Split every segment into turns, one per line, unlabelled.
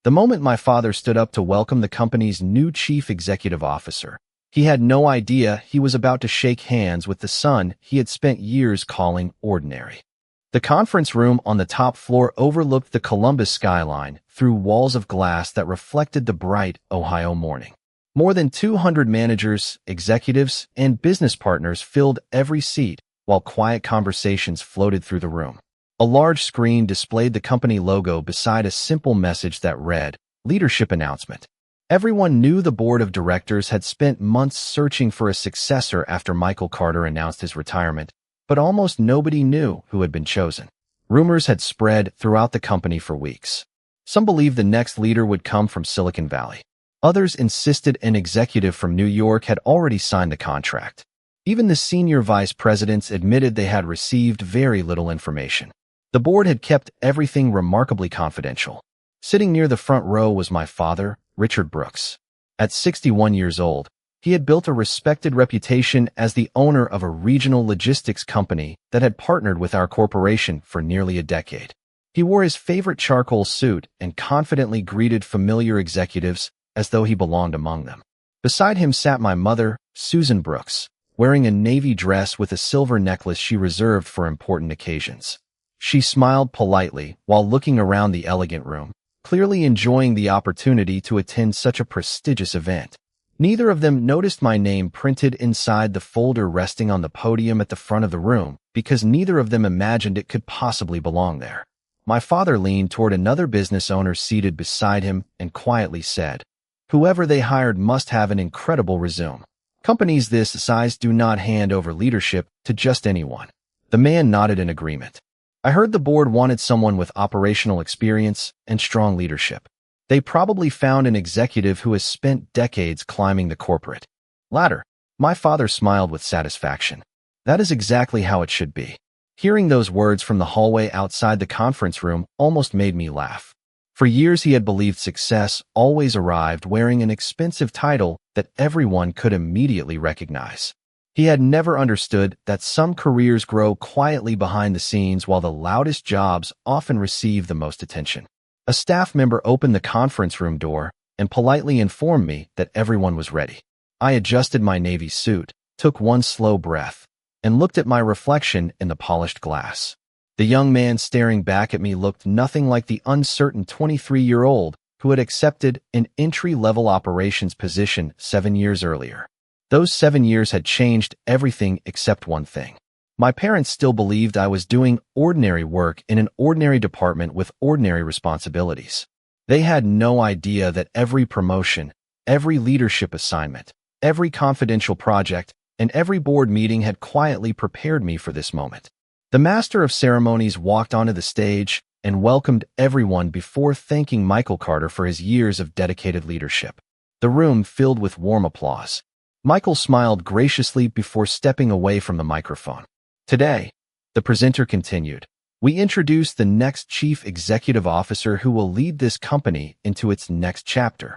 The moment my father stood up to welcome the company's new chief executive officer, he had no idea he was about to shake hands with the son he had spent years calling ordinary. The conference room on the top floor overlooked the Columbus skyline through walls of glass that reflected the bright Ohio morning. More than 200 managers, executives, and business partners filled every seat, while quiet conversations floated through the room. A large screen displayed the company logo beside a simple message that read, "Leadership Announcement." Everyone knew the board of directors had spent months searching for a successor after Michael Carter announced his retirement, but almost nobody knew who had been chosen. Rumors had spread throughout the company for weeks. Some believed the next leader would come from Silicon Valley. Others insisted an executive from New York had already signed the contract. Even the senior vice presidents admitted they had received very little information. The board had kept everything remarkably confidential. Sitting near the front row was my father, Richard Brooks. At 61 years old, he had built a respected reputation as the owner of a regional logistics company that had partnered with our corporation for nearly a decade. He wore his favorite charcoal suit and confidently greeted familiar executives as though he belonged among them. Beside him sat my mother, Susan Brooks, wearing a navy dress with a silver necklace she reserved for important occasions. She smiled politely while looking around the elegant room, clearly enjoying the opportunity to attend such a prestigious event. Neither of them noticed my name printed inside the folder resting on the podium at the front of the room, because neither of them imagined it could possibly belong there. My father leaned toward another business owner seated beside him and quietly said, "Whoever they hired must have an incredible resume. Companies this size do not hand over leadership to just anyone." The man nodded in agreement. "I heard the board wanted someone with operational experience and strong leadership. They probably found an executive who has spent decades climbing the corporate ladder." My father smiled with satisfaction. "That is exactly how it should be." Hearing those words from the hallway outside the conference room almost made me laugh. For years he had believed success always arrived wearing an expensive title that everyone could immediately recognize. He had never understood that some careers grow quietly behind the scenes while the loudest jobs often receive the most attention. A staff member opened the conference room door and politely informed me that everyone was ready. I adjusted my navy suit, took one slow breath, and looked at my reflection in the polished glass. The young man staring back at me looked nothing like the uncertain 23-year-old who had accepted an entry-level operations position 7 years earlier. Those 7 years had changed everything except one thing. My parents still believed I was doing ordinary work in an ordinary department with ordinary responsibilities. They had no idea that every promotion, every leadership assignment, every confidential project, and every board meeting had quietly prepared me for this moment. The master of ceremonies walked onto the stage and welcomed everyone before thanking Michael Carter for his years of dedicated leadership. The room filled with warm applause. Michael smiled graciously before stepping away from the microphone. "Today," the presenter continued, "we introduce the next chief executive officer who will lead this company into its next chapter."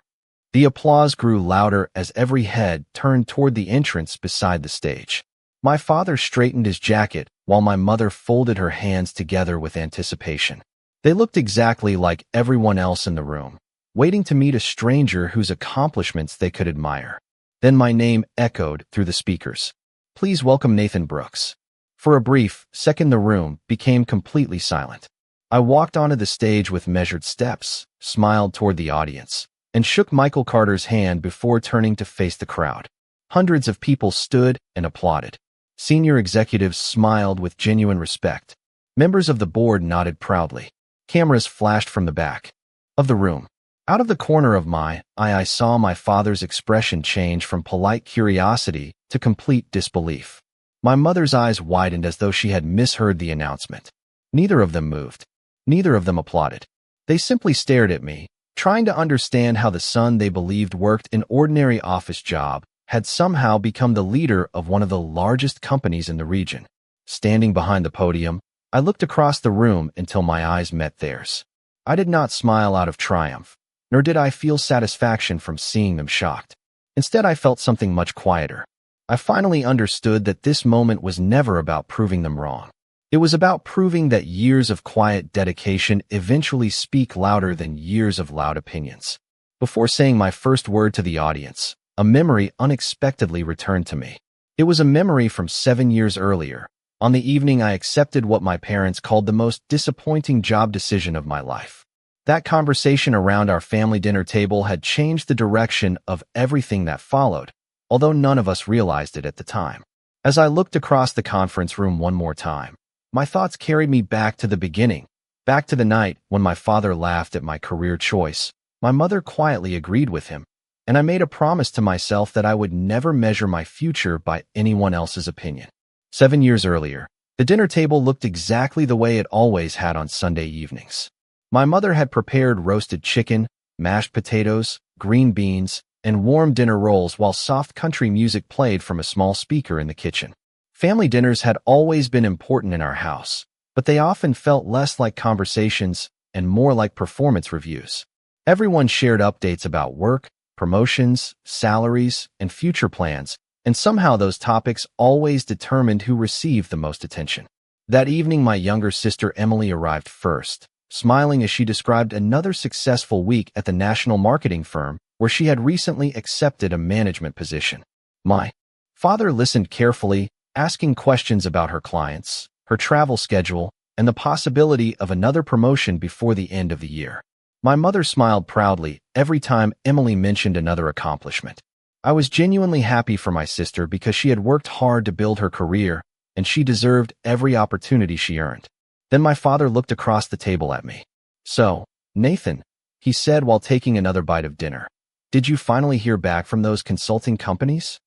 The applause grew louder as every head turned toward the entrance beside the stage. My father straightened his jacket while my mother folded her hands together with anticipation. They looked exactly like everyone else in the room, waiting to meet a stranger whose accomplishments they could admire. Then my name echoed through the speakers. "Please welcome Nathan Brooks." For a brief second, the room became completely silent. I walked onto the stage with measured steps, smiled toward the audience, and shook Michael Carter's hand before turning to face the crowd. Hundreds of people stood and applauded. Senior executives smiled with genuine respect. Members of the board nodded proudly. Cameras flashed from the back of the room. Out of the corner of my eye, I saw my father's expression change from polite curiosity to complete disbelief. My mother's eyes widened as though she had misheard the announcement. Neither of them moved. Neither of them applauded. They simply stared at me, trying to understand how the son they believed worked an ordinary office job had somehow become the leader of one of the largest companies in the region. Standing behind the podium, I looked across the room until my eyes met theirs. I did not smile out of triumph, nor did I feel satisfaction from seeing them shocked. Instead, I felt something much quieter. I finally understood that this moment was never about proving them wrong. It was about proving that years of quiet dedication eventually speak louder than years of loud opinions. Before saying my first word to the audience, a memory unexpectedly returned to me. It was a memory from 7 years earlier, on the evening I accepted what my parents called the most disappointing job decision of my life. That conversation around our family dinner table had changed the direction of everything that followed, although none of us realized it at the time. As I looked across the conference room one more time, my thoughts carried me back to the beginning, back to the night when my father laughed at my career choice. My mother quietly agreed with him, and I made a promise to myself that I would never measure my future by anyone else's opinion. 7 years earlier, the dinner table looked exactly the way it always had on Sunday evenings. My mother had prepared roasted chicken, mashed potatoes, green beans, and warm dinner rolls while soft country music played from a small speaker in the kitchen. Family dinners had always been important in our house, but they often felt less like conversations and more like performance reviews. Everyone shared updates about work, promotions, salaries, and future plans, and somehow those topics always determined who received the most attention. That evening, my younger sister Emily arrived first, smiling as she described another successful week at the national marketing firm where she had recently accepted a management position. My father listened carefully, asking questions about her clients, her travel schedule, and the possibility of another promotion before the end of the year. My mother smiled proudly every time Emily mentioned another accomplishment. I was genuinely happy for my sister because she had worked hard to build her career, and she deserved every opportunity she earned. Then my father looked across the table at me. "So, Nathan," he said while taking another bite of dinner, "did you finally hear back from those consulting companies?"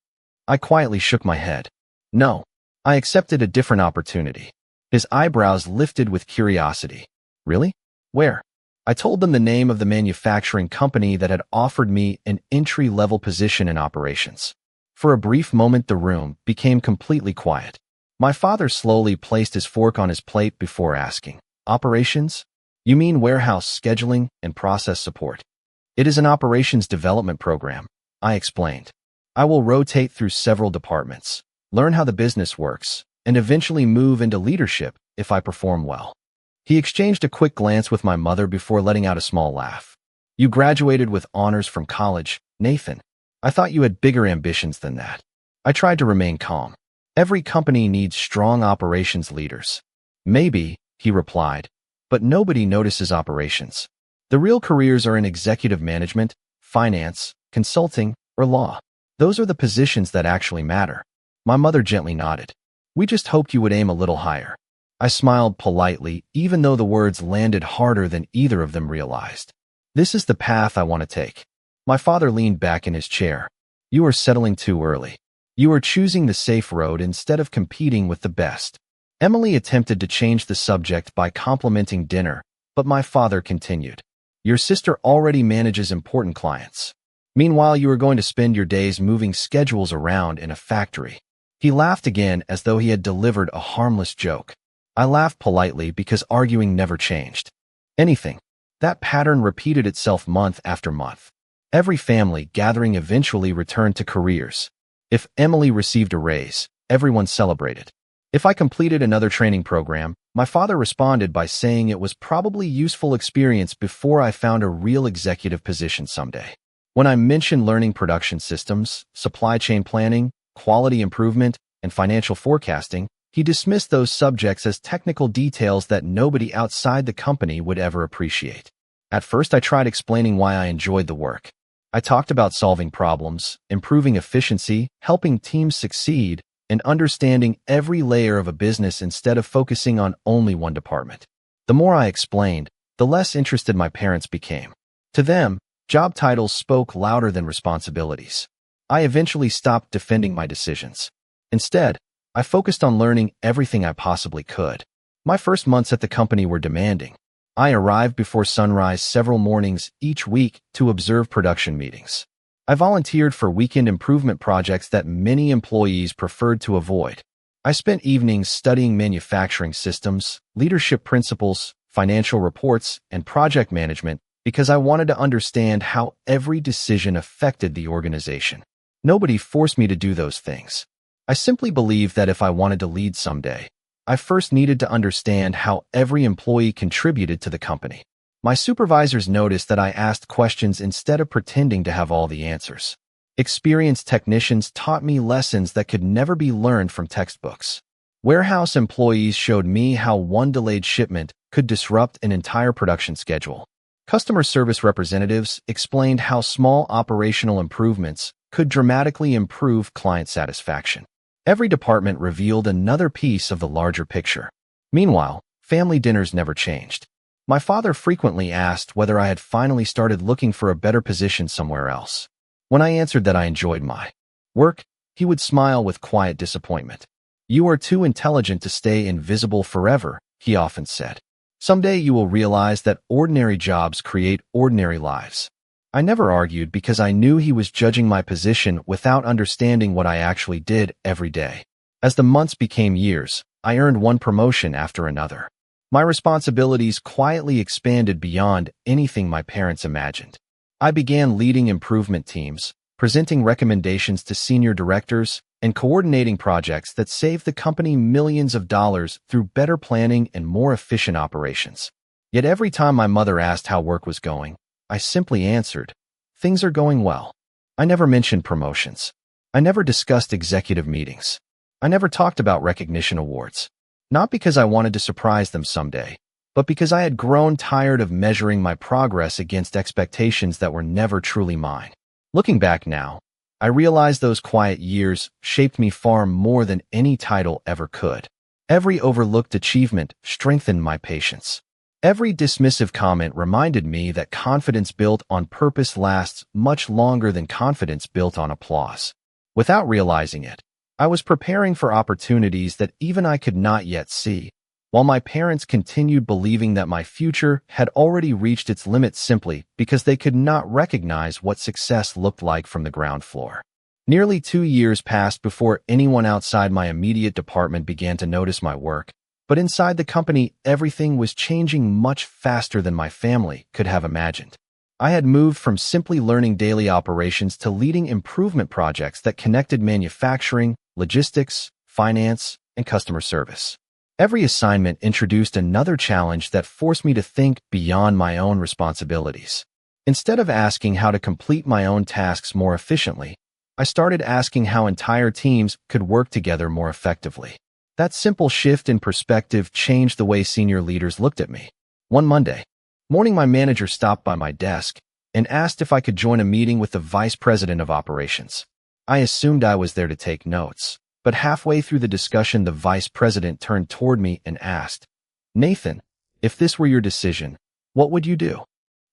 I quietly shook my head. "No, I accepted a different opportunity." His eyebrows lifted with curiosity. "Really? Where?" I told them the name of the manufacturing company that had offered me an entry-level position in operations. For a brief moment, the room became completely quiet. My father slowly placed his fork on his plate before asking, "Operations? You mean warehouse scheduling and process support?" "It is an operations development program," I explained. "I will rotate through several departments, learn how the business works, and eventually move into leadership if I perform well." He exchanged a quick glance with my mother before letting out a small laugh. "You graduated with honors from college, Nathan. I thought you had bigger ambitions than that." I tried to remain calm. "Every company needs strong operations leaders." "Maybe," he replied, "but nobody notices operations. The real careers are in executive management, finance, consulting, or law. Those are the positions that actually matter." My mother gently nodded. "We just hoped you would aim a little higher." I smiled politely, even though the words landed harder than either of them realized. "This is the path I want to take." My father leaned back in his chair. "You are settling too early. You are choosing the safe road instead of competing with the best." Emily attempted to change the subject by complimenting dinner, but my father continued. "Your sister already manages important clients. Meanwhile, you are going to spend your days moving schedules around in a factory." He laughed again as though he had delivered a harmless joke. I laughed politely because arguing never changed. Anything. That pattern repeated itself month after month. Every family gathering eventually returned to careers. If Emily received a raise, everyone celebrated. If I completed another training program, my father responded by saying it was probably useful experience before I found a real executive position someday. When I mentioned learning production systems, supply chain planning, quality improvement, and financial forecasting, he dismissed those subjects as technical details that nobody outside the company would ever appreciate. At first, I tried explaining why I enjoyed the work. I talked about solving problems, improving efficiency, helping teams succeed, and understanding every layer of a business instead of focusing on only one department. The more I explained, the less interested my parents became. To them, job titles spoke louder than responsibilities. I eventually stopped defending my decisions. Instead, I focused on learning everything I possibly could. My first months at the company were demanding. I arrived before sunrise several mornings each week to observe production meetings. I volunteered for weekend improvement projects that many employees preferred to avoid. I spent evenings studying manufacturing systems, leadership principles, financial reports, and project management because I wanted to understand how every decision affected the organization. Nobody forced me to do those things. I simply believed that if I wanted to lead someday, I first needed to understand how every employee contributed to the company. My supervisors noticed that I asked questions instead of pretending to have all the answers. Experienced technicians taught me lessons that could never be learned from textbooks. Warehouse employees showed me how one delayed shipment could disrupt an entire production schedule. Customer service representatives explained how small operational improvements could dramatically improve client satisfaction. Every department revealed another piece of the larger picture. Meanwhile, family dinners never changed. My father frequently asked whether I had finally started looking for a better position somewhere else. When I answered that I enjoyed my work, he would smile with quiet disappointment. "You are too intelligent to stay invisible forever," he often said. "Someday you will realize that ordinary jobs create ordinary lives." I never argued because I knew he was judging my position without understanding what I actually did every day. As the months became years, I earned one promotion after another. My responsibilities quietly expanded beyond anything my parents imagined. I began leading improvement teams, presenting recommendations to senior directors, and coordinating projects that saved the company millions of dollars through better planning and more efficient operations. Yet every time my mother asked how work was going, I simply answered, "Things are going well." I never mentioned promotions. I never discussed executive meetings. I never talked about recognition awards. Not because I wanted to surprise them someday, but because I had grown tired of measuring my progress against expectations that were never truly mine. Looking back now, I realize those quiet years shaped me far more than any title ever could. Every overlooked achievement strengthened my patience. Every dismissive comment reminded me that confidence built on purpose lasts much longer than confidence built on applause. Without realizing it, I was preparing for opportunities that even I could not yet see, while my parents continued believing that my future had already reached its limits simply because they could not recognize what success looked like from the ground floor. Nearly 2 years passed before anyone outside my immediate department began to notice my work, but inside the company, everything was changing much faster than my family could have imagined. I had moved from simply learning daily operations to leading improvement projects that connected manufacturing, logistics, finance, and customer service. Every assignment introduced another challenge that forced me to think beyond my own responsibilities. Instead of asking how to complete my own tasks more efficiently, I started asking how entire teams could work together more effectively. That simple shift in perspective changed the way senior leaders looked at me. One Monday morning, my manager stopped by my desk and asked if I could join a meeting with the vice president of operations. I assumed I was there to take notes, but halfway through the discussion, the vice president turned toward me and asked, "Nathan, if this were your decision, what would you do?"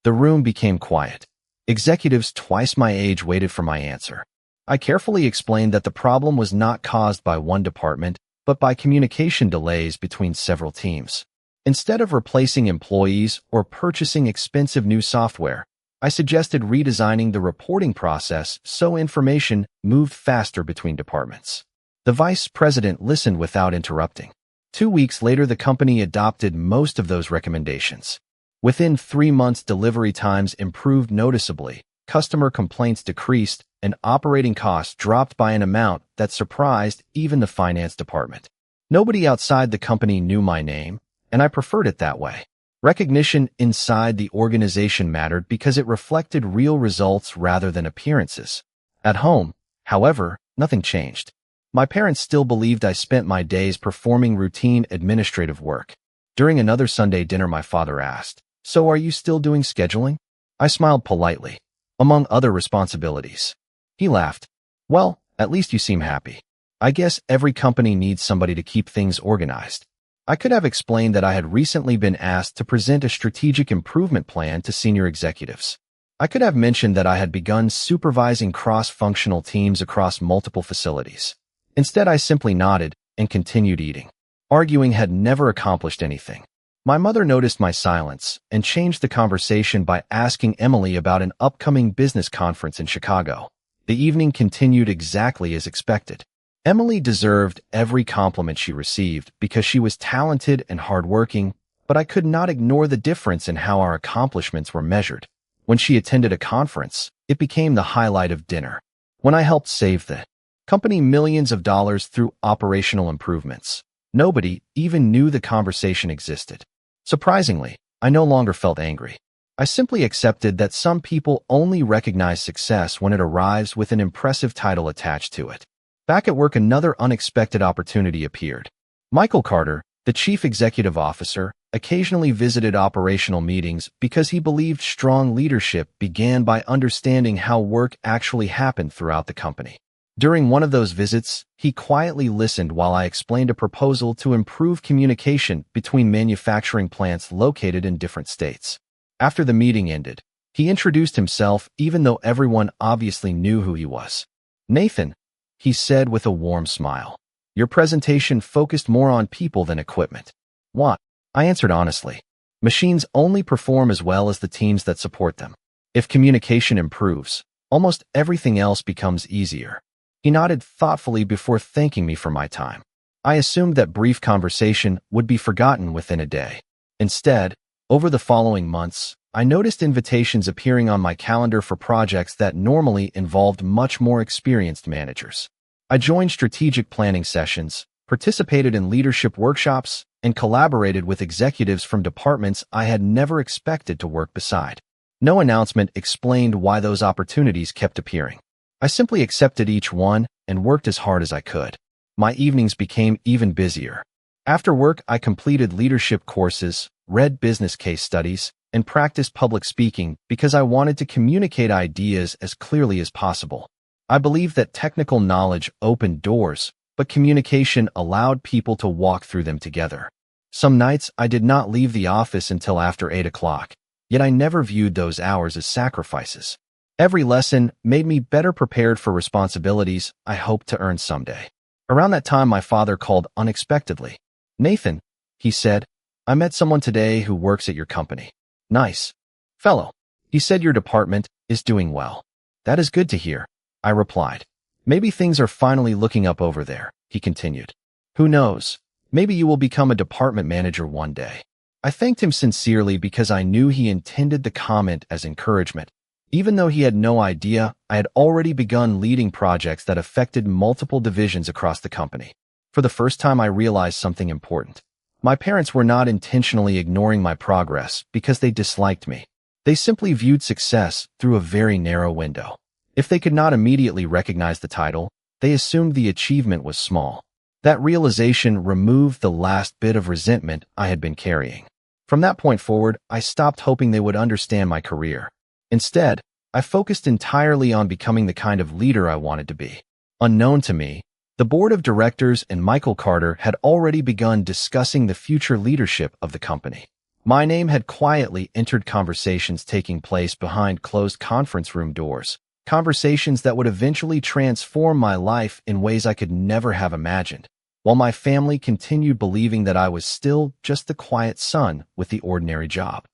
The room became quiet. Executives twice my age waited for my answer. I carefully explained that the problem was not caused by one department, but by communication delays between several teams. Instead of replacing employees or purchasing expensive new software, I suggested redesigning the reporting process so information moved faster between departments. The vice president listened without interrupting. 2 weeks later, the company adopted most of those recommendations. Within 3 months, delivery times improved noticeably, customer complaints decreased, and operating costs dropped by an amount that surprised even the finance department. Nobody outside the company knew my name, and I preferred it that way. Recognition inside the organization mattered because it reflected real results rather than appearances. At home, however, nothing changed. My parents still believed I spent my days performing routine administrative work. During another Sunday dinner, my father asked, "So are you still doing scheduling?" I smiled politely. "Among other responsibilities." He laughed. "Well, at least you seem happy. I guess every company needs somebody to keep things organized." I could have explained that I had recently been asked to present a strategic improvement plan to senior executives. I could have mentioned that I had begun supervising cross-functional teams across multiple facilities. Instead, I simply nodded and continued eating. Arguing had never accomplished anything. My mother noticed my silence and changed the conversation by asking Emily about an upcoming business conference in Chicago. The evening continued exactly as expected. Emily deserved every compliment she received because she was talented and hardworking, but I could not ignore the difference in how our accomplishments were measured. When she attended a conference, it became the highlight of dinner. When I helped save the company millions of dollars through operational improvements, Nobody even knew the conversation existed. Surprisingly, I no longer felt angry. I simply accepted that some people only recognize success when it arrives with an impressive title attached to it. Back at work, another unexpected opportunity appeared. Michael Carter, the chief executive officer, occasionally visited operational meetings because he believed strong leadership began by understanding how work actually happened throughout the company. During one of those visits, he quietly listened while I explained a proposal to improve communication between manufacturing plants located in different states. After the meeting ended, he introduced himself even though everyone obviously knew who he was. "Nathan," he said with a warm smile. "Your presentation focused more on people than equipment." "What?" I answered honestly. "Machines only perform as well as the teams that support them. If communication improves, almost everything else becomes easier." He nodded thoughtfully before thanking me for my time. I assumed that brief conversation would be forgotten within a day. Instead, over the following months, I noticed invitations appearing on my calendar for projects that normally involved much more experienced managers. I joined strategic planning sessions, participated in leadership workshops, and collaborated with executives from departments I had never expected to work beside. No announcement explained why those opportunities kept appearing. I simply accepted each one and worked as hard as I could. My evenings became even busier. After work, I completed leadership courses, read business case studies, and practiced public speaking because I wanted to communicate ideas as clearly as possible. I believe that technical knowledge opened doors, but communication allowed people to walk through them together. Some nights I did not leave the office until after 8 o'clock, yet I never viewed those hours as sacrifices. Every lesson made me better prepared for responsibilities I hoped to earn someday. Around that time, my father called unexpectedly. "Nathan," he said, "I met someone today who works at your company. Nice fellow. He said your department is doing well." "That is good to hear," I replied. "Maybe things are finally looking up over there," he continued. "Who knows? Maybe you will become a department manager one day." I thanked him sincerely because I knew he intended the comment as encouragement. Even though he had no idea, I had already begun leading projects that affected multiple divisions across the company. For the first time, I realized something important. My parents were not intentionally ignoring my progress because they disliked me. They simply viewed success through a very narrow window. If they could not immediately recognize the title, they assumed the achievement was small. That realization removed the last bit of resentment I had been carrying. From that point forward, I stopped hoping they would understand my career. Instead, I focused entirely on becoming the kind of leader I wanted to be. Unknown to me, the board of directors and Michael Carter had already begun discussing the future leadership of the company. My name had quietly entered conversations taking place behind closed conference room doors, conversations that would eventually transform my life in ways I could never have imagined, while my family continued believing that I was still just the quiet son with the ordinary job.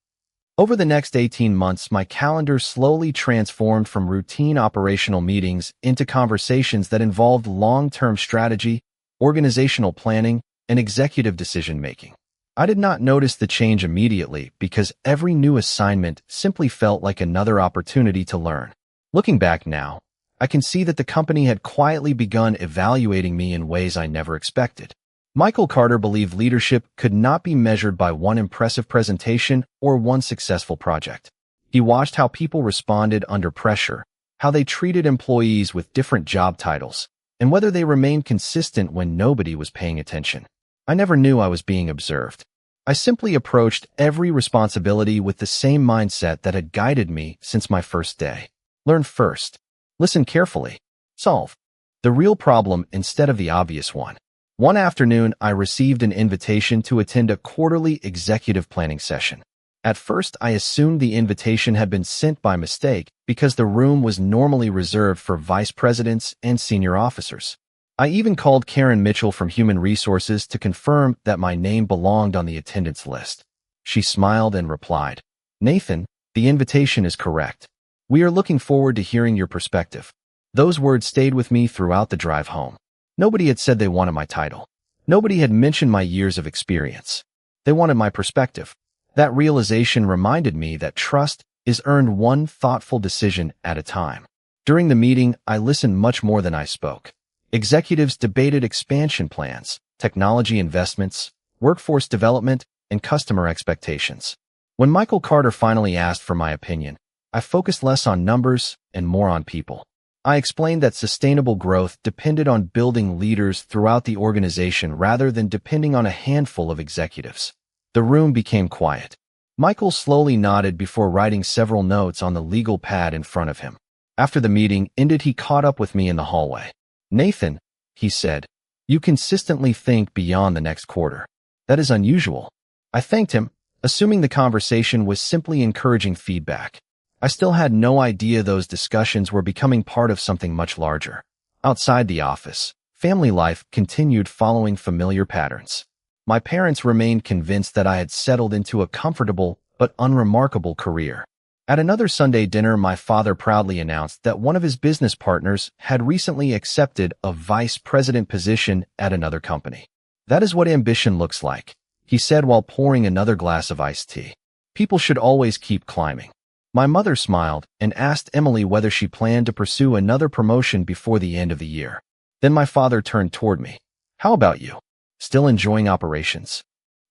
Over the next 18 months, my calendar slowly transformed from routine operational meetings into conversations that involved long-term strategy, organizational planning, and executive decision-making. I did not notice the change immediately because every new assignment simply felt like another opportunity to learn. Looking back now, I can see that the company had quietly begun evaluating me in ways I never expected. Michael Carter believed leadership could not be measured by one impressive presentation or one successful project. He watched how people responded under pressure, how they treated employees with different job titles, and whether they remained consistent when nobody was paying attention. I never knew I was being observed. I simply approached every responsibility with the same mindset that had guided me since my first day. Learn first. Listen carefully. Solve the real problem instead of the obvious one. One afternoon, I received an invitation to attend a quarterly executive planning session. At first, I assumed the invitation had been sent by mistake because the room was normally reserved for vice presidents and senior officers. I even called Karen Mitchell from Human Resources to confirm that my name belonged on the attendance list. She smiled and replied, "Nathan, the invitation is correct. We are looking forward to hearing your perspective." Those words stayed with me throughout the drive home. Nobody had said they wanted my title. Nobody had mentioned my years of experience. They wanted my perspective. That realization reminded me that trust is earned one thoughtful decision at a time. During the meeting, I listened much more than I spoke. Executives debated expansion plans, technology investments, workforce development, and customer expectations. When Michael Carter finally asked for my opinion, I focused less on numbers and more on people. I explained that sustainable growth depended on building leaders throughout the organization rather than depending on a handful of executives. The room became quiet. Michael slowly nodded before writing several notes on the legal pad in front of him. After the meeting ended, he caught up with me in the hallway. "Nathan," he said, "you consistently think beyond the next quarter. That is unusual." I thanked him, assuming the conversation was simply encouraging feedback. I still had no idea those discussions were becoming part of something much larger. Outside the office, family life continued following familiar patterns. My parents remained convinced that I had settled into a comfortable but unremarkable career. At another Sunday dinner, my father proudly announced that one of his business partners had recently accepted a vice president position at another company. "That is what ambition looks like," he said while pouring another glass of iced tea. "People should always keep climbing." My mother smiled and asked Emily whether she planned to pursue another promotion before the end of the year. Then my father turned toward me. "How about you? Still enjoying operations?"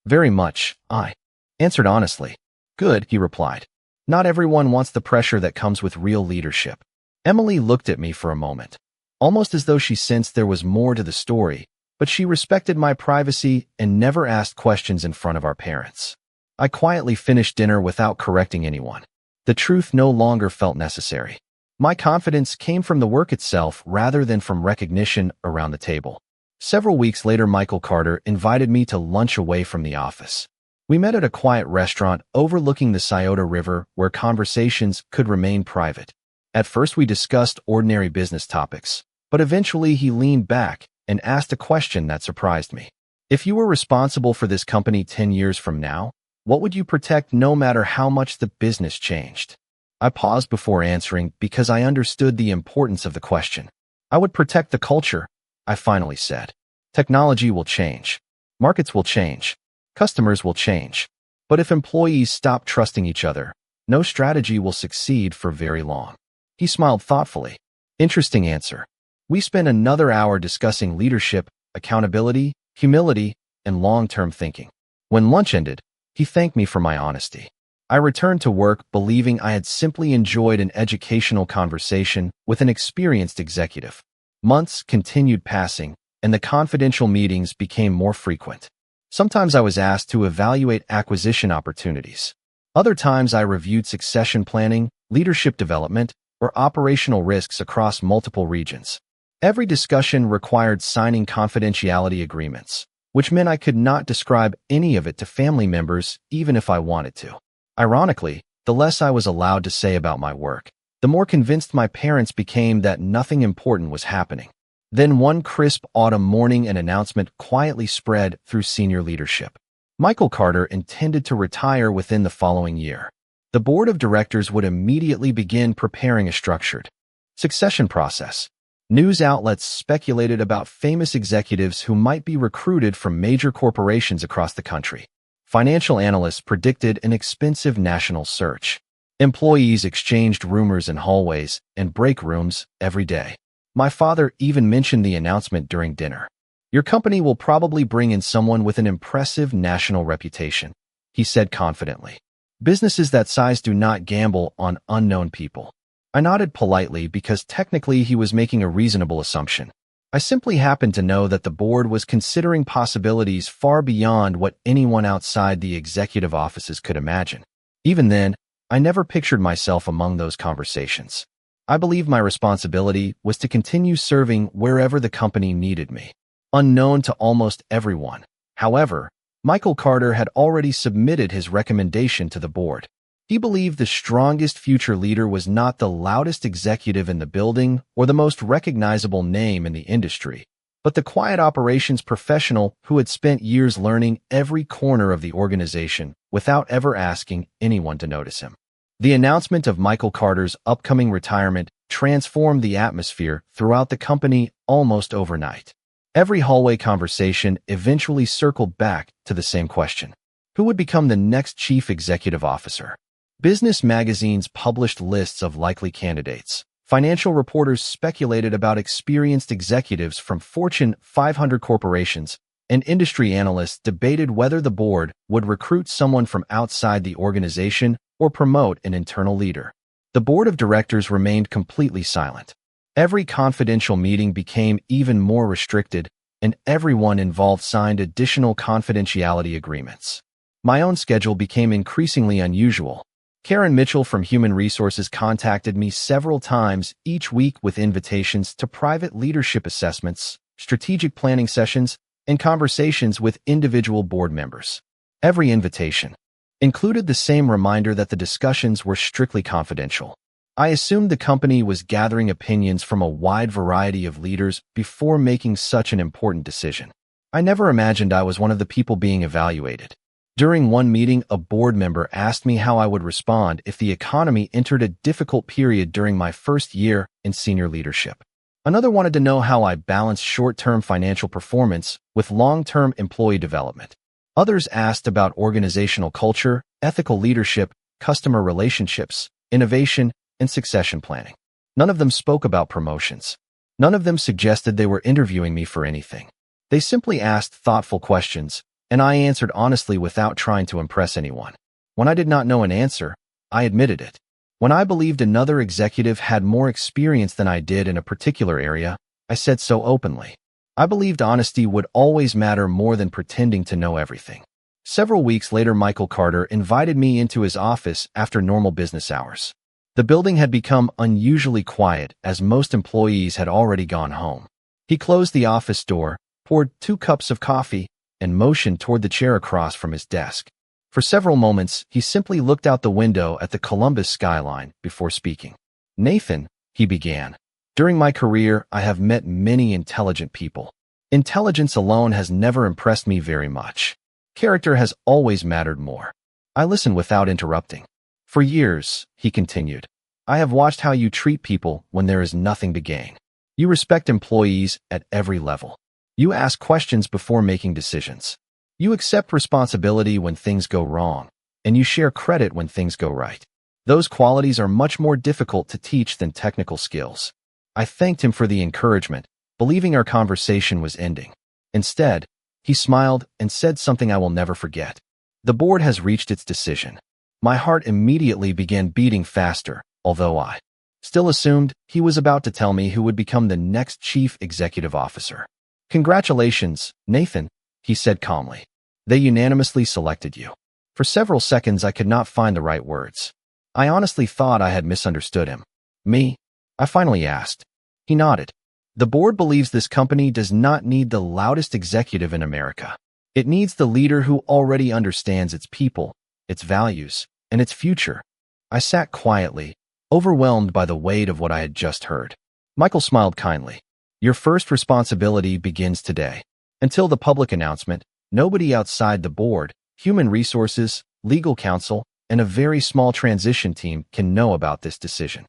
"Very much," I answered honestly. "Good," he replied. "Not everyone wants the pressure that comes with real leadership." Emily looked at me for a moment, almost as though she sensed there was more to the story, but she respected my privacy and never asked questions in front of our parents. I quietly finished dinner without correcting anyone. The truth no longer felt necessary. My confidence came from the work itself rather than from recognition around the table. Several weeks later, Michael Carter invited me to lunch away from the office. We met at a quiet restaurant overlooking the Scioto River where conversations could remain private. At first, we discussed ordinary business topics, but eventually he leaned back and asked a question that surprised me. "If you were responsible for this company 10 years from now, what would you protect no matter how much the business changed?" I paused before answering because I understood the importance of the question. "I would protect the culture," I finally said. "Technology will change. Markets will change. Customers will change. But if employees stop trusting each other, no strategy will succeed for very long." He smiled thoughtfully. "Interesting answer." We spent another hour discussing leadership, accountability, humility, and long-term thinking. When lunch ended, he thanked me for my honesty. I returned to work believing I had simply enjoyed an educational conversation with an experienced executive. Months continued passing, and the confidential meetings became more frequent. Sometimes I was asked to evaluate acquisition opportunities. Other times I reviewed succession planning, leadership development, or operational risks across multiple regions. Every discussion required signing confidentiality agreements, which meant I could not describe any of it to family members even if I wanted to. Ironically, the less I was allowed to say about my work, the more convinced my parents became that nothing important was happening. Then one crisp autumn morning, an announcement quietly spread through senior leadership. Michael Carter intended to retire within the following year. The board of directors would immediately begin preparing a structured succession process. News outlets speculated about famous executives who might be recruited from major corporations across the country. Financial analysts predicted an expensive national search. Employees exchanged rumors in hallways and break rooms every day. My father even mentioned the announcement during dinner. "Your company will probably bring in someone with an impressive national reputation," he said confidently. "Businesses that size do not gamble on unknown people." I nodded politely because technically he was making a reasonable assumption. I simply happened to know that the board was considering possibilities far beyond what anyone outside the executive offices could imagine. Even then, I never pictured myself among those conversations. I believed my responsibility was to continue serving wherever the company needed me. Unknown to almost everyone, however, Michael Carter had already submitted his recommendation to the board. He believed the strongest future leader was not the loudest executive in the building or the most recognizable name in the industry, but the quiet operations professional who had spent years learning every corner of the organization without ever asking anyone to notice him. The announcement of Michael Carter's upcoming retirement transformed the atmosphere throughout the company almost overnight. Every hallway conversation eventually circled back to the same question: who would become the next chief executive officer? Business magazines published lists of likely candidates, Financial reporters speculated about experienced executives from Fortune 500 corporations, and industry analysts debated whether the board would recruit someone from outside the organization or promote an internal leader. The board of directors remained completely silent. Every confidential meeting became even more restricted, and everyone involved signed additional confidentiality agreements. My own schedule became increasingly unusual. Karen Mitchell from Human Resources contacted me several times each week with invitations to private leadership assessments, strategic planning sessions, and conversations with individual board members. Every invitation included the same reminder that the discussions were strictly confidential. I assumed the company was gathering opinions from a wide variety of leaders before making such an important decision. I never imagined I was one of the people being evaluated. During one meeting, a board member asked me how I would respond if the economy entered a difficult period during my first year in senior leadership. Another wanted to know how I balanced short-term financial performance with long-term employee development. Others asked about organizational culture, ethical leadership, customer relationships, innovation, and succession planning. None of them spoke about promotions. None of them suggested they were interviewing me for anything. They simply asked thoughtful questions, and I answered honestly without trying to impress anyone. When I did not know an answer, I admitted it. When I believed another executive had more experience than I did in a particular area, I said so openly. I believed honesty would always matter more than pretending to know everything. Several weeks later, Michael Carter invited me into his office after normal business hours. The building had become unusually quiet as most employees had already gone home. He closed the office door, poured 2 cups of coffee, and motioned toward the chair across from his desk. For several moments, he simply looked out the window at the Columbus skyline before speaking. "Nathan," he began, "during my career, I have met many intelligent people. Intelligence alone has never impressed me very much. Character has always mattered more." I listened without interrupting. "For years," he continued, "I have watched how you treat people when there is nothing to gain. You respect employees at every level. You ask questions before making decisions. You accept responsibility when things go wrong, and you share credit when things go right. Those qualities are much more difficult to teach than technical skills." I thanked him for the encouragement, believing our conversation was ending. Instead, he smiled and said something I will never forget. "The board has reached its decision." My heart immediately began beating faster, although I still assumed he was about to tell me who would become the next chief executive officer. "Congratulations, Nathan," he said calmly. "They unanimously selected you." For several seconds, I could not find the right words. I honestly thought I had misunderstood him. "Me?" I finally asked. He nodded. "The board believes this company does not need the loudest executive in America. It needs the leader who already understands its people, its values, and its future." I sat quietly, overwhelmed by the weight of what I had just heard. Michael smiled kindly. "Your first responsibility begins today. Until the public announcement, nobody outside the board, human resources, legal counsel, and a very small transition team can know about this decision."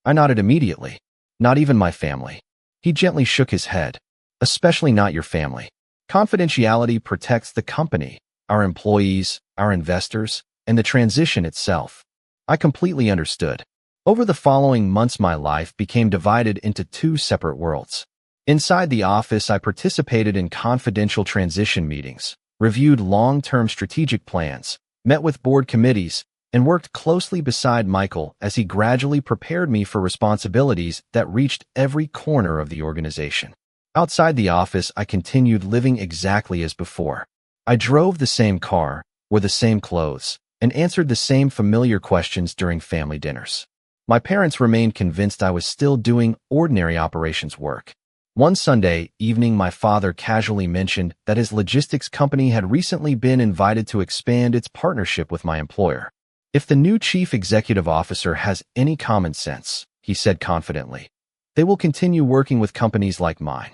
I nodded immediately. "Not even my family." He gently shook his head. "Especially not your family. Confidentiality protects the company, our employees, our investors, and the transition itself." I completely understood. Over the following months, my life became divided into 2 separate worlds. Inside the office, I participated in confidential transition meetings, reviewed long-term strategic plans, met with board committees, and worked closely beside Michael as he gradually prepared me for responsibilities that reached every corner of the organization. Outside the office, I continued living exactly as before. I drove the same car, wore the same clothes, and answered the same familiar questions during family dinners. My parents remained convinced I was still doing ordinary operations work. One Sunday evening, my father casually mentioned that his logistics company had recently been invited to expand its partnership with my employer. "If the new chief executive officer has any common sense," he said confidently, "they will continue working with companies like mine."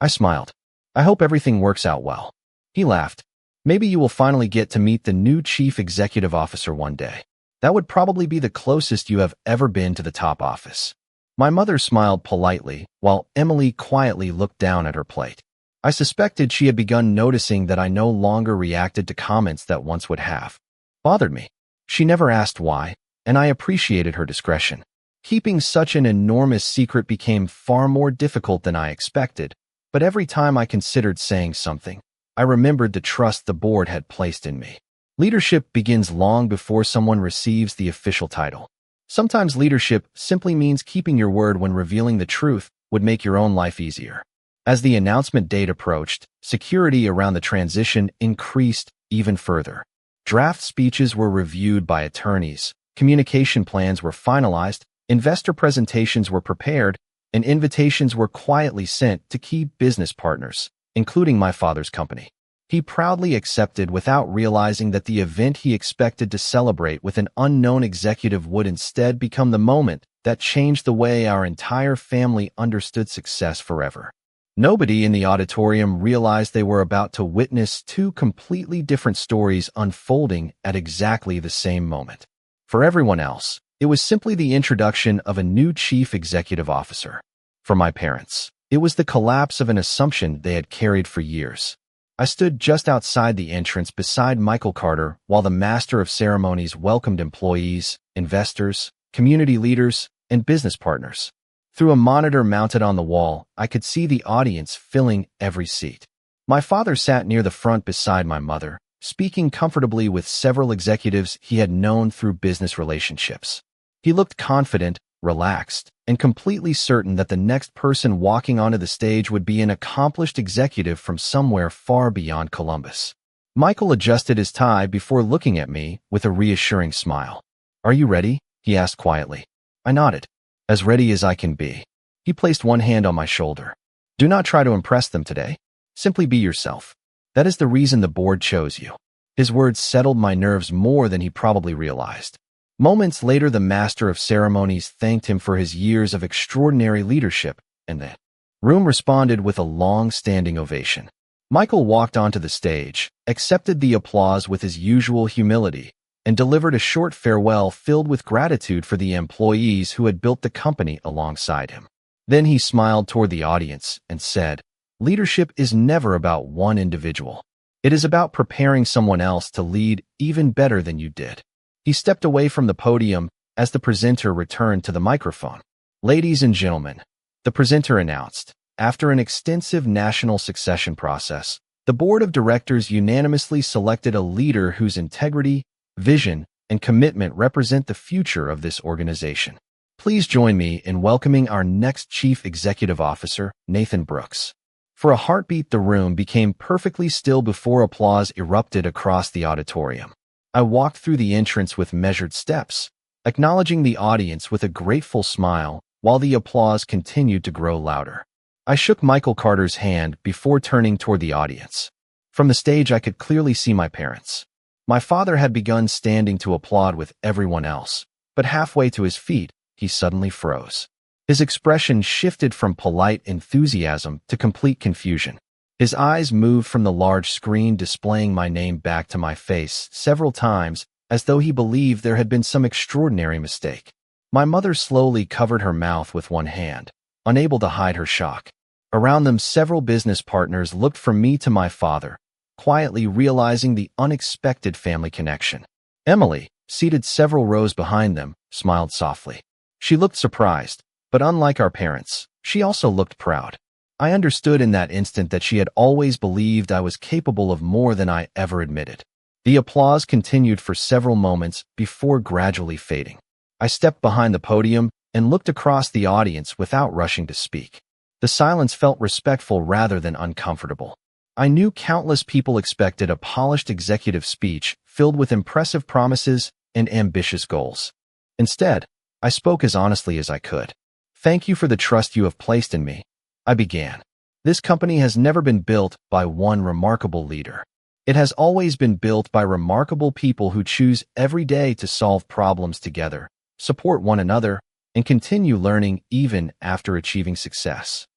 I smiled. "I hope everything works out well." He laughed. "Maybe you will finally get to meet the new chief executive officer one day. That would probably be the closest you have ever been to the top office." My mother smiled politely, while Emily quietly looked down at her plate. I suspected she had begun noticing that I no longer reacted to comments that once would have bothered me. She never asked why, and I appreciated her discretion. Keeping such an enormous secret became far more difficult than I expected, but every time I considered saying something, I remembered the trust the board had placed in me. Leadership begins long before someone receives the official title. Sometimes leadership simply means keeping your word when revealing the truth would make your own life easier. As the announcement date approached, security around the transition increased even further. Draft speeches were reviewed by attorneys, communication plans were finalized, investor presentations were prepared, and invitations were quietly sent to key business partners, including my father's company. He proudly accepted without realizing that the event he expected to celebrate with an unknown executive would instead become the moment that changed the way our entire family understood success forever. Nobody in the auditorium realized they were about to witness two completely different stories unfolding at exactly the same moment. For everyone else, it was simply the introduction of a new chief executive officer. For my parents, it was the collapse of an assumption they had carried for years. I stood just outside the entrance beside Michael Carter while the master of ceremonies welcomed employees, investors, community leaders, and business partners. Through a monitor mounted on the wall, I could see the audience filling every seat. My father sat near the front beside my mother, speaking comfortably with several executives he had known through business relationships. He looked confident, relaxed, and completely certain that the next person walking onto the stage would be an accomplished executive from somewhere far beyond Columbus. Michael adjusted his tie before looking at me with a reassuring smile. "Are you ready?" he asked quietly. I nodded. "As ready as I can be." He placed one hand on my shoulder. "Do not try to impress them today. Simply be yourself. That is the reason the board chose you." His words settled my nerves more than he probably realized. Moments later, the master of ceremonies thanked him for his years of extraordinary leadership, and the room responded with a long-standing ovation. Michael walked onto the stage, accepted the applause with his usual humility, and delivered a short farewell filled with gratitude for the employees who had built the company alongside him. Then he smiled toward the audience and said, "Leadership is never about one individual. It is about preparing someone else to lead even better than you did." He stepped away from the podium as the presenter returned to the microphone. "Ladies and gentlemen," the presenter announced, after an extensive national succession process, the board of directors unanimously selected a leader whose integrity, vision, and commitment represent the future of this organization. Please join me in welcoming our next Chief Executive Officer, Nathan Brooks. For a heartbeat, the room became perfectly still before applause erupted across the auditorium. I walked through the entrance with measured steps, acknowledging the audience with a grateful smile while the applause continued to grow louder. I shook Michael Carter's hand before turning toward the audience. From the stage, I could clearly see my parents. My father had begun standing to applaud with everyone else, but halfway to his feet, he suddenly froze. His expression shifted from polite enthusiasm to complete confusion. His eyes moved from the large screen displaying my name back to my face several times, as though he believed there had been some extraordinary mistake. My mother slowly covered her mouth with one hand, unable to hide her shock. Around them, several business partners looked from me to my father, quietly realizing the unexpected family connection. Emily, seated several rows behind them, smiled softly. She looked surprised, but unlike our parents, she also looked proud. I understood in that instant that she had always believed I was capable of more than I ever admitted. The applause continued for several moments before gradually fading. I stepped behind the podium and looked across the audience without rushing to speak. The silence felt respectful rather than uncomfortable. I knew countless people expected a polished executive speech filled with impressive promises and ambitious goals. Instead, I spoke as honestly as I could. "Thank you for the trust you have placed in me," I began. "This company has never been built by one remarkable leader. It has always been built by remarkable people who choose every day to solve problems together, support one another, and continue learning even after achieving success."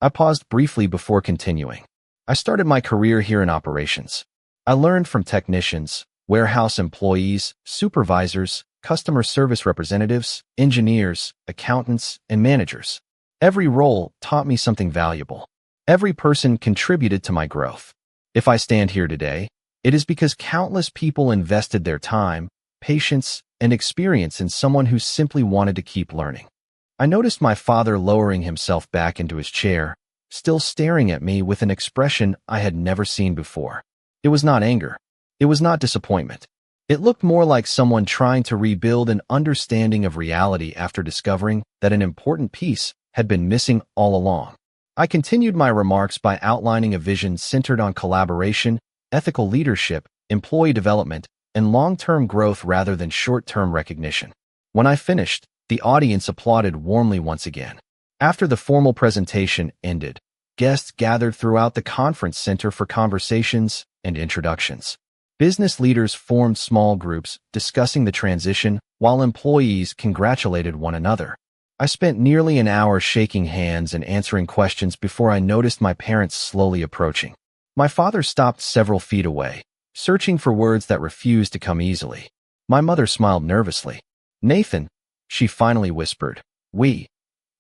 I paused briefly before continuing. I started my career here in operations. I learned from technicians, warehouse employees, supervisors, customer service representatives, engineers, accountants, and managers. Every role taught me something valuable. Every person contributed to my growth. If I stand here today, it is because countless people invested their time, patience, and experience in someone who simply wanted to keep learning. I noticed my father lowering himself back into his chair, still staring at me with an expression I had never seen before. It was not anger. It was not disappointment. It looked more like someone trying to rebuild an understanding of reality after discovering that an important piece had been missing all along. I continued my remarks by outlining a vision centered on collaboration, ethical leadership, employee development, and long-term growth rather than short-term recognition. When I finished, the audience applauded warmly once again. After the formal presentation ended, guests gathered throughout the conference center for conversations and introductions. Business leaders formed small groups discussing the transition, while employees congratulated one another. I spent nearly an hour shaking hands and answering questions before I noticed my parents slowly approaching. My father stopped several feet away, searching for words that refused to come easily. My mother smiled nervously. "Nathan," she finally whispered, we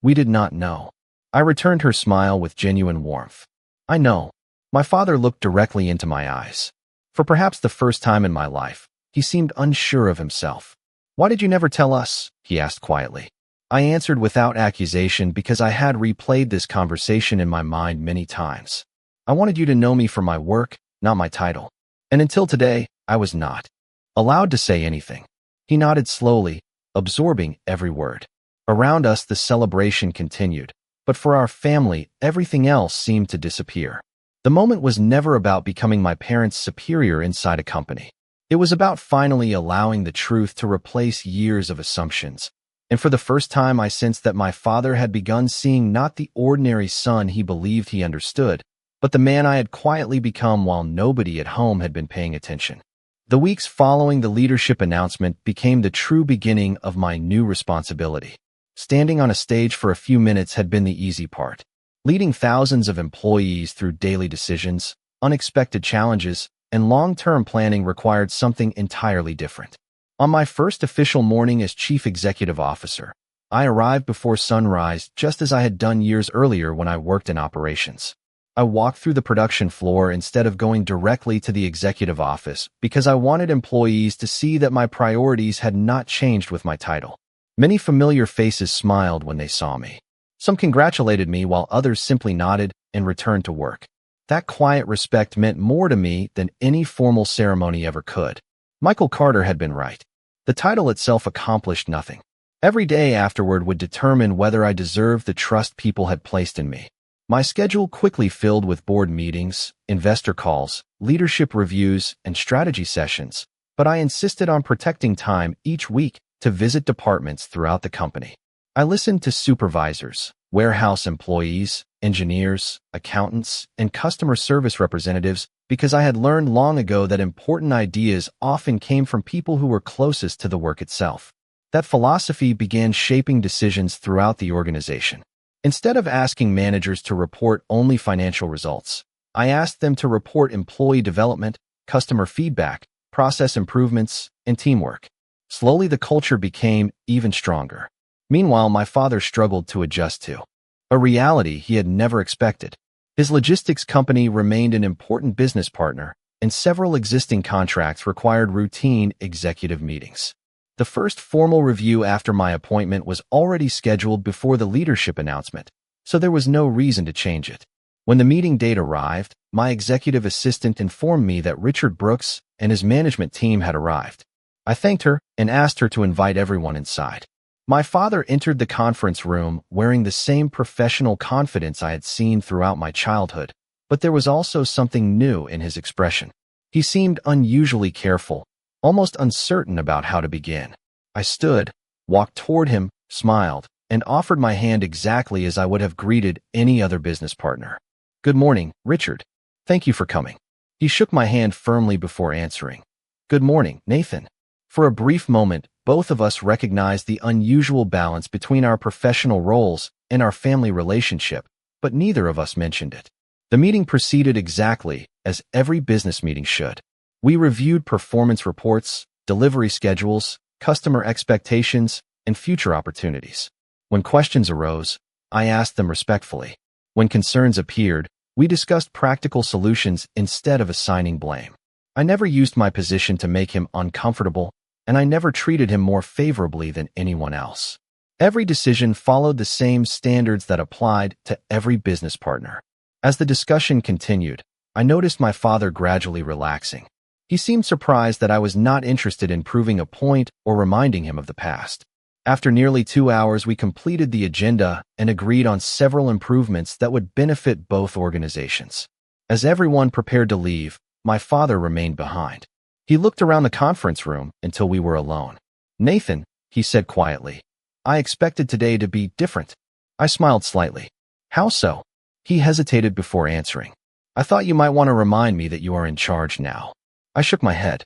did not know." I returned her smile with genuine warmth. "I know." My father looked directly into my eyes. For perhaps the first time in my life, he seemed unsure of himself. "Why did you never tell us?" he asked quietly. I answered without accusation because I had replayed this conversation in my mind many times. "I wanted you to know me for my work, not my title. And until today, I was not allowed to say anything." He nodded slowly, absorbing every word. Around us, the celebration continued, but for our family, everything else seemed to disappear. The moment was never about becoming my parents' superior inside a company. It was about finally allowing the truth to replace years of assumptions. And for the first time, I sensed that my father had begun seeing not the ordinary son he believed he understood, but the man I had quietly become while nobody at home had been paying attention. The weeks following the leadership announcement became the true beginning of my new responsibility. Standing on a stage for a few minutes had been the easy part. Leading thousands of employees through daily decisions, unexpected challenges, and long-term planning required something entirely different. On my first official morning as Chief Executive Officer, I arrived before sunrise just as I had done years earlier when I worked in operations. I walked through the production floor instead of going directly to the executive office because I wanted employees to see that my priorities had not changed with my title. Many familiar faces smiled when they saw me. Some congratulated me while others simply nodded and returned to work. That quiet respect meant more to me than any formal ceremony ever could. Michael Carter had been right. The title itself accomplished nothing. Every day afterward would determine whether I deserved the trust people had placed in me. My schedule quickly filled with board meetings, investor calls, leadership reviews, and strategy sessions, but I insisted on protecting time each week to visit departments throughout the company. I listened to supervisors, warehouse employees, engineers, accountants, and customer service representatives because I had learned long ago that important ideas often came from people who were closest to the work itself. That philosophy began shaping decisions throughout the organization. Instead of asking managers to report only financial results, I asked them to report employee development, customer feedback, process improvements, and teamwork. Slowly, the culture became even stronger. Meanwhile, my father struggled to adjust to a reality he had never expected. His logistics company remained an important business partner, and several existing contracts required routine executive meetings. The first formal review after my appointment was already scheduled before the leadership announcement, so there was no reason to change it. When the meeting date arrived, my executive assistant informed me that Richard Brooks and his management team had arrived. I thanked her and asked her to invite everyone inside. My father entered the conference room wearing the same professional confidence I had seen throughout my childhood, but there was also something new in his expression. He seemed unusually careful, almost uncertain about how to begin. I stood, walked toward him, smiled, and offered my hand exactly as I would have greeted any other business partner. "Good morning, Richard. Thank you for coming." He shook my hand firmly before answering. "Good morning, Nathan." For a brief moment, both of us recognized the unusual balance between our professional roles and our family relationship, but neither of us mentioned it. The meeting proceeded exactly as every business meeting should. We reviewed performance reports, delivery schedules, customer expectations, and future opportunities. When questions arose, I asked them respectfully. When concerns appeared, we discussed practical solutions instead of assigning blame. I never used my position to make him uncomfortable, and I never treated him more favorably than anyone else. Every decision followed the same standards that applied to every business partner. As the discussion continued, I noticed my father gradually relaxing. He seemed surprised that I was not interested in proving a point or reminding him of the past. After nearly 2 hours, we completed the agenda and agreed on several improvements that would benefit both organizations. As everyone prepared to leave, my father remained behind. He looked around the conference room until we were alone. "Nathan," he said quietly, "I expected today to be different." I smiled slightly. "How so?" He hesitated before answering. "I thought you might want to remind me that you are in charge now." I shook my head.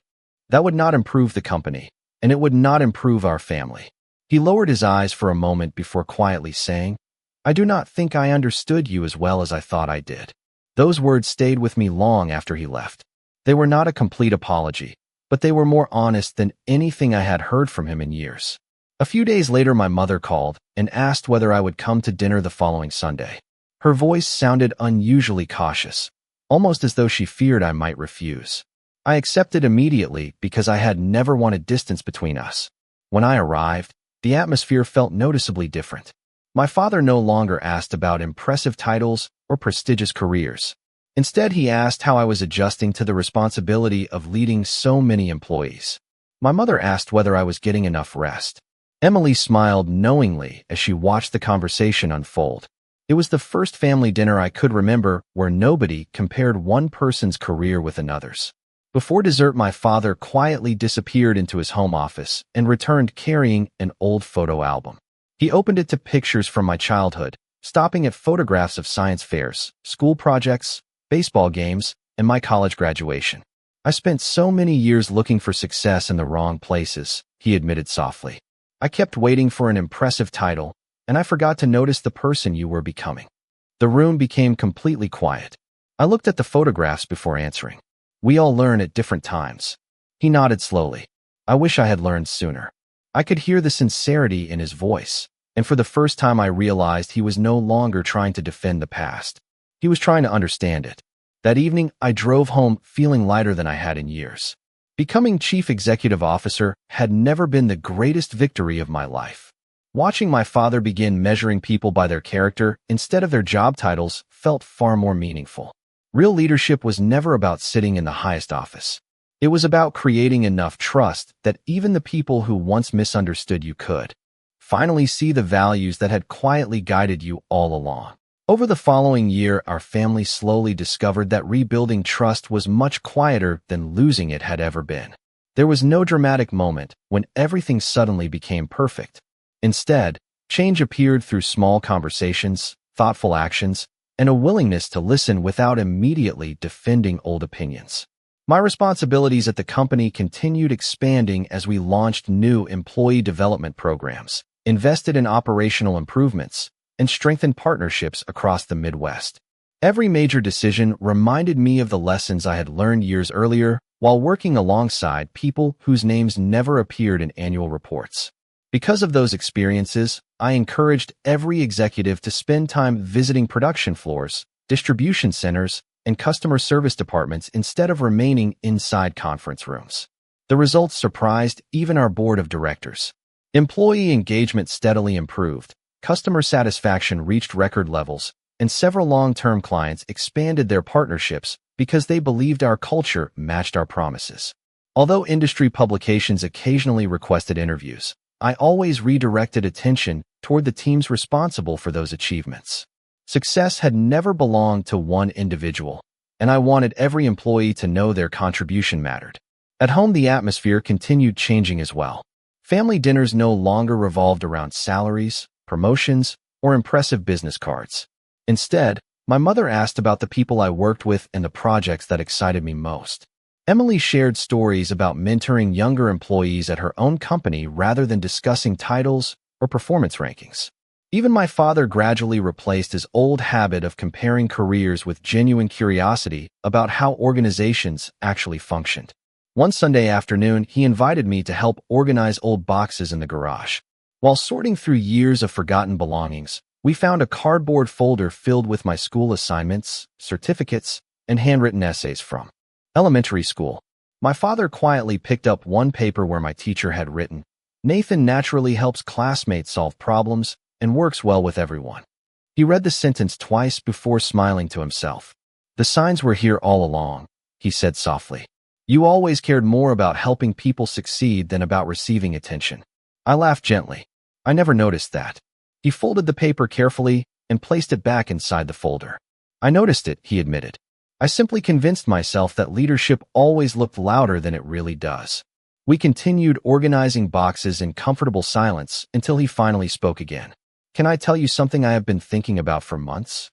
That would not improve the company, and it would not improve our family. He lowered his eyes for a moment before quietly saying, "I do not think I understood you as well as I thought I did." Those words stayed with me long after he left. They were not a complete apology, but they were more honest than anything I had heard from him in years. A few days later, my mother called and asked whether I would come to dinner the following Sunday. Her voice sounded unusually cautious, almost as though she feared I might refuse. I accepted immediately because I had never wanted distance between us. When I arrived, the atmosphere felt noticeably different. My father no longer asked about impressive titles or prestigious careers. Instead, he asked how I was adjusting to the responsibility of leading so many employees. My mother asked whether I was getting enough rest. Emily smiled knowingly as she watched the conversation unfold. It was the first family dinner I could remember where nobody compared one person's career with another's. Before dessert, my father quietly disappeared into his home office and returned carrying an old photo album. He opened it to pictures from my childhood, stopping at photographs of science fairs, school projects, baseball games, and my college graduation. "I spent so many years looking for success in the wrong places," he admitted softly. "I kept waiting for an impressive title, and I forgot to notice the person you were becoming." The room became completely quiet. I looked at the photographs before answering. "We all learn at different times." He nodded slowly. "I wish I had learned sooner." I could hear the sincerity in his voice, and for the first time I realized he was no longer trying to defend the past. He was trying to understand it. That evening, I drove home feeling lighter than I had in years. Becoming chief executive officer had never been the greatest victory of my life. Watching my father begin measuring people by their character instead of their job titles felt far more meaningful. Real leadership was never about sitting in the highest office. It was about creating enough trust that even the people who once misunderstood you could finally see the values that had quietly guided you all along. Over the following year, our family slowly discovered that rebuilding trust was much quieter than losing it had ever been. There was no dramatic moment when everything suddenly became perfect. Instead, change appeared through small conversations, thoughtful actions, and a willingness to listen without immediately defending old opinions. My responsibilities at the company continued expanding as we launched new employee development programs, invested in operational improvements, and strengthened partnerships across the Midwest. Every major decision reminded me of the lessons I had learned years earlier while working alongside people whose names never appeared in annual reports. Because of those experiences, I encouraged every executive to spend time visiting production floors, distribution centers, and customer service departments instead of remaining inside conference rooms. The results surprised even our board of directors. Employee engagement steadily improved, customer satisfaction reached record levels, and several long-term clients expanded their partnerships because they believed our culture matched our promises. Although industry publications occasionally requested interviews, I always redirected attention toward the teams responsible for those achievements. Success had never belonged to one individual, and I wanted every employee to know their contribution mattered. At home, the atmosphere continued changing as well. Family dinners no longer revolved around salaries, promotions, or impressive business cards. Instead, my mother asked about the people I worked with and the projects that excited me most. Emily shared stories about mentoring younger employees at her own company rather than discussing titles or performance rankings. Even my father gradually replaced his old habit of comparing careers with genuine curiosity about how organizations actually functioned. One Sunday afternoon, he invited me to help organize old boxes in the garage. While sorting through years of forgotten belongings, we found a cardboard folder filled with my school assignments, certificates, and handwritten essays from elementary school. My father quietly picked up one paper where my teacher had written, Nathan naturally helps classmates solve problems and works well with everyone. He read the sentence twice before smiling to himself. The signs were here all along, he said softly. You always cared more about helping people succeed than about receiving attention. I laughed gently. I never noticed that. He folded the paper carefully and placed it back inside the folder. I noticed it, he admitted. I simply convinced myself that leadership always looked louder than it really does. We continued organizing boxes in comfortable silence until he finally spoke again. Can I tell you something I have been thinking about for months?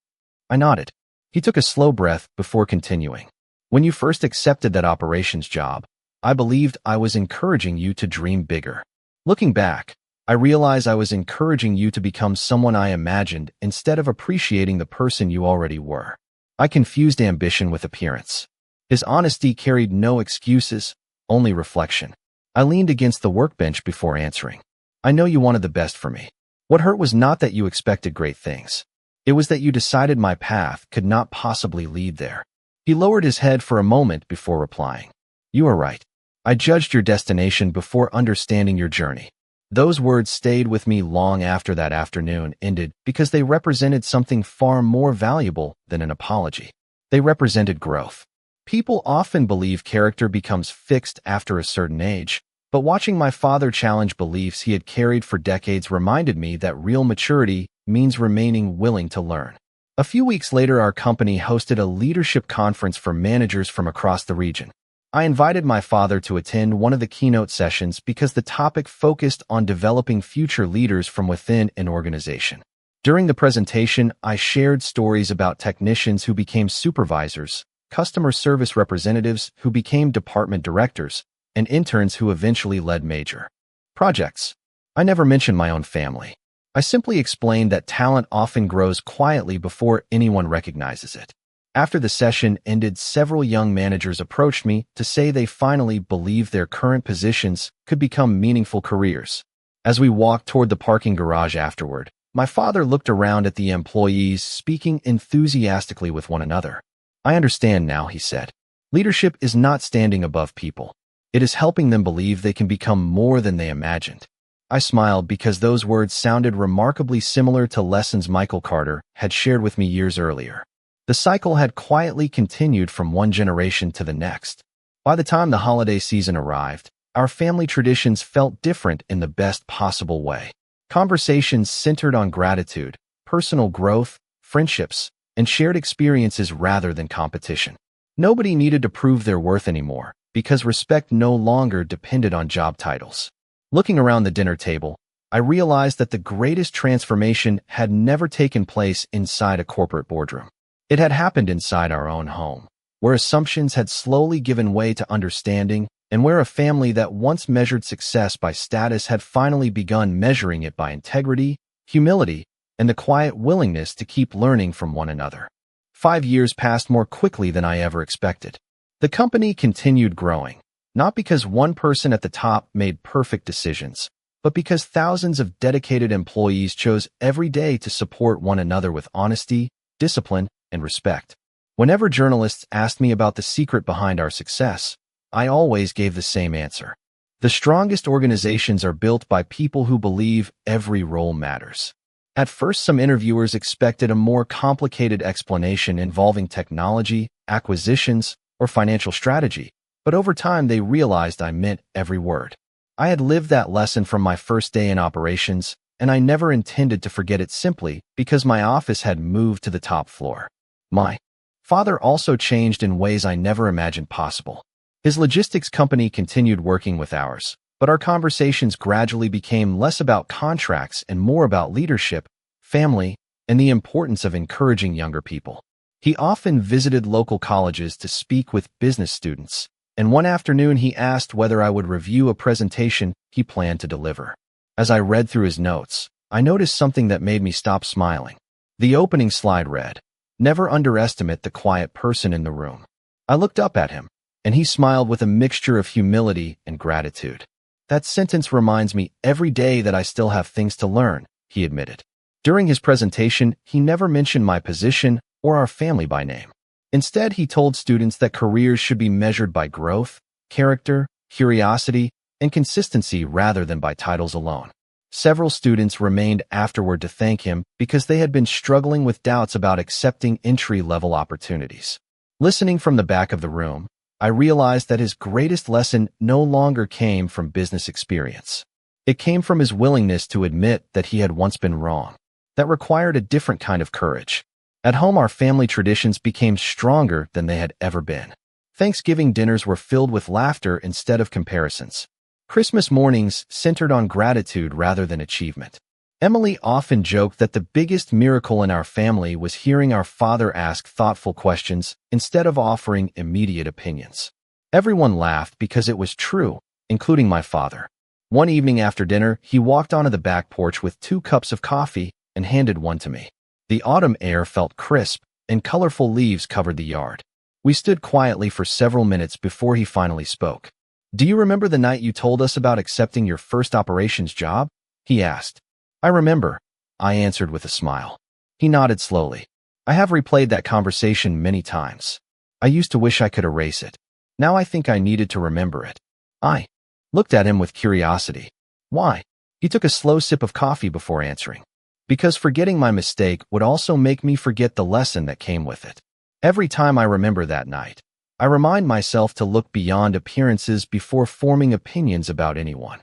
I nodded. He took a slow breath before continuing. When you first accepted that operations job, I believed I was encouraging you to dream bigger. Looking back, I realize I was encouraging you to become someone I imagined instead of appreciating the person you already were. I confused ambition with appearance. His honesty carried no excuses, only reflection. I leaned against the workbench before answering. I know you wanted the best for me. What hurt was not that you expected great things. It was that you decided my path could not possibly lead there. He lowered his head for a moment before replying. You are right. I judged your destination before understanding your journey. Those words stayed with me long after that afternoon ended because they represented something far more valuable than an apology. They represented growth. People often believe character becomes fixed after a certain age, but watching my father challenge beliefs he had carried for decades reminded me that real maturity means remaining willing to learn. A few weeks later, our company hosted a leadership conference for managers from across the region. I invited my father to attend one of the keynote sessions because the topic focused on developing future leaders from within an organization. During the presentation, I shared stories about technicians who became supervisors, customer service representatives who became department directors, and interns who eventually led major projects. I never mentioned my own family. I simply explained that talent often grows quietly before anyone recognizes it. After the session ended, several young managers approached me to say they finally believed their current positions could become meaningful careers. As we walked toward the parking garage afterward, my father looked around at the employees speaking enthusiastically with one another. I understand now, he said. Leadership is not standing above people. It is helping them believe they can become more than they imagined. I smiled because those words sounded remarkably similar to lessons Michael Carter had shared with me years earlier. The cycle had quietly continued from one generation to the next. By the time the holiday season arrived, our family traditions felt different in the best possible way. Conversations centered on gratitude, personal growth, friendships, and shared experiences rather than competition. Nobody needed to prove their worth anymore because respect no longer depended on job titles. Looking around the dinner table, I realized that the greatest transformation had never taken place inside a corporate boardroom. It had happened inside our own home, where assumptions had slowly given way to understanding, and where a family that once measured success by status had finally begun measuring it by integrity, humility, and the quiet willingness to keep learning from one another. 5 years passed more quickly than I ever expected. The company continued growing, not because one person at the top made perfect decisions, but because thousands of dedicated employees chose every day to support one another with honesty, discipline, and respect. Whenever journalists asked me about the secret behind our success, I always gave the same answer. The strongest organizations are built by people who believe every role matters. At first, some interviewers expected a more complicated explanation involving technology, acquisitions, or financial strategy, but over time they realized I meant every word. I had lived that lesson from my first day in operations, and I never intended to forget it simply because my office had moved to the top floor. My father also changed in ways I never imagined possible. His logistics company continued working with ours, but our conversations gradually became less about contracts and more about leadership, family, and the importance of encouraging younger people. He often visited local colleges to speak with business students, and one afternoon he asked whether I would review a presentation he planned to deliver. As I read through his notes, I noticed something that made me stop smiling. The opening slide read, "Never underestimate the quiet person in the room." I looked up at him, and he smiled with a mixture of humility and gratitude. That sentence reminds me every day that I still have things to learn, he admitted. During his presentation, he never mentioned my position or our family by name. Instead, he told students that careers should be measured by growth, character, curiosity, and consistency rather than by titles alone. Several students remained afterward to thank him because they had been struggling with doubts about accepting entry-level opportunities. Listening from the back of the room, I realized that his greatest lesson no longer came from business experience. It came from his willingness to admit that he had once been wrong. That required a different kind of courage. At home, our family traditions became stronger than they had ever been. Thanksgiving dinners were filled with laughter instead of comparisons. Christmas mornings centered on gratitude rather than achievement. Emily often joked that the biggest miracle in our family was hearing our father ask thoughtful questions instead of offering immediate opinions. Everyone laughed because it was true, including my father. One evening after dinner, he walked onto the back porch with 2 cups of coffee and handed one to me. The autumn air felt crisp, and colorful leaves covered the yard. We stood quietly for several minutes before he finally spoke. "Do you remember the night you told us about accepting your first operations job?" he asked. "I remember," I answered with a smile. He nodded slowly. "I have replayed that conversation many times. I used to wish I could erase it. Now I think I needed to remember it." I looked at him with curiosity. "Why?" He took a slow sip of coffee before answering. "Because forgetting my mistake would also make me forget the lesson that came with it. Every time I remember that night, I remind myself to look beyond appearances before forming opinions about anyone."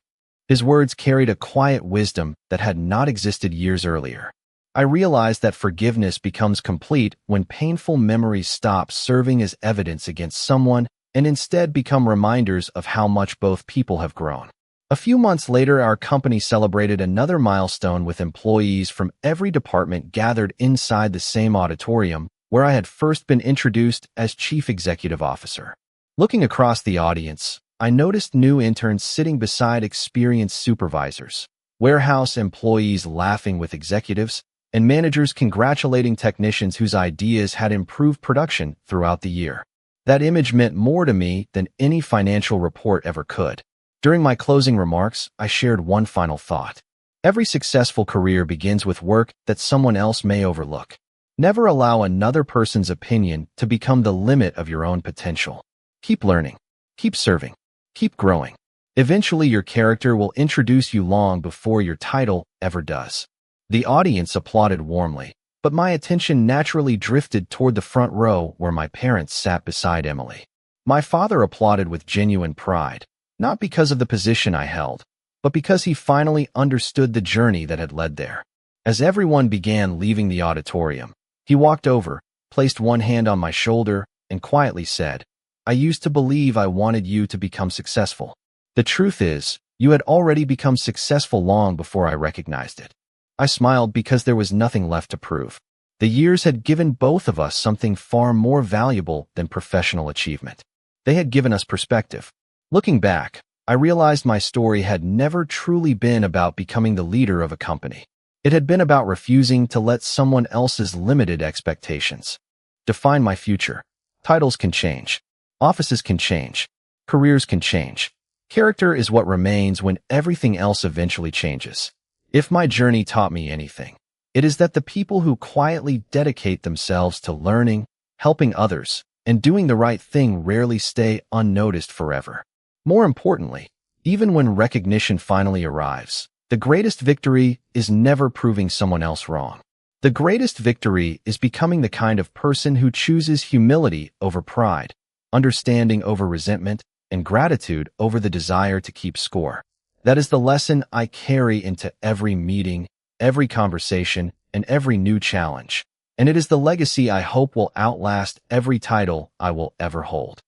His words carried a quiet wisdom that had not existed years earlier. I realized that forgiveness becomes complete when painful memories stop serving as evidence against someone and instead become reminders of how much both people have grown. A few months later, our company celebrated another milestone with employees from every department gathered inside the same auditorium where I had first been introduced as Chief Executive Officer. Looking across the audience, I noticed new interns sitting beside experienced supervisors, warehouse employees laughing with executives, and managers congratulating technicians whose ideas had improved production throughout the year. That image meant more to me than any financial report ever could. During my closing remarks, I shared one final thought. Every successful career begins with work that someone else may overlook. Never allow another person's opinion to become the limit of your own potential. Keep learning, keep serving, keep growing. Eventually, your character will introduce you long before your title ever does. The audience applauded warmly, but my attention naturally drifted toward the front row where my parents sat beside Emily. My father applauded with genuine pride, not because of the position I held, but because he finally understood the journey that had led there. As everyone began leaving the auditorium, he walked over, placed one hand on my shoulder, and quietly said, "I used to believe I wanted you to become successful. The truth is, you had already become successful long before I recognized it." I smiled because there was nothing left to prove. The years had given both of us something far more valuable than professional achievement. They had given us perspective. Looking back, I realized my story had never truly been about becoming the leader of a company. It had been about refusing to let someone else's limited expectations define my future. Titles can change. Offices can change. Careers can change. Character is what remains when everything else eventually changes. If my journey taught me anything, it is that the people who quietly dedicate themselves to learning, helping others, and doing the right thing rarely stay unnoticed forever. More importantly, even when recognition finally arrives, the greatest victory is never proving someone else wrong. The greatest victory is becoming the kind of person who chooses humility over pride, understanding over resentment, and gratitude over the desire to keep score. That is the lesson I carry into every meeting, every conversation, and every new challenge. And it is the legacy I hope will outlast every title I will ever hold.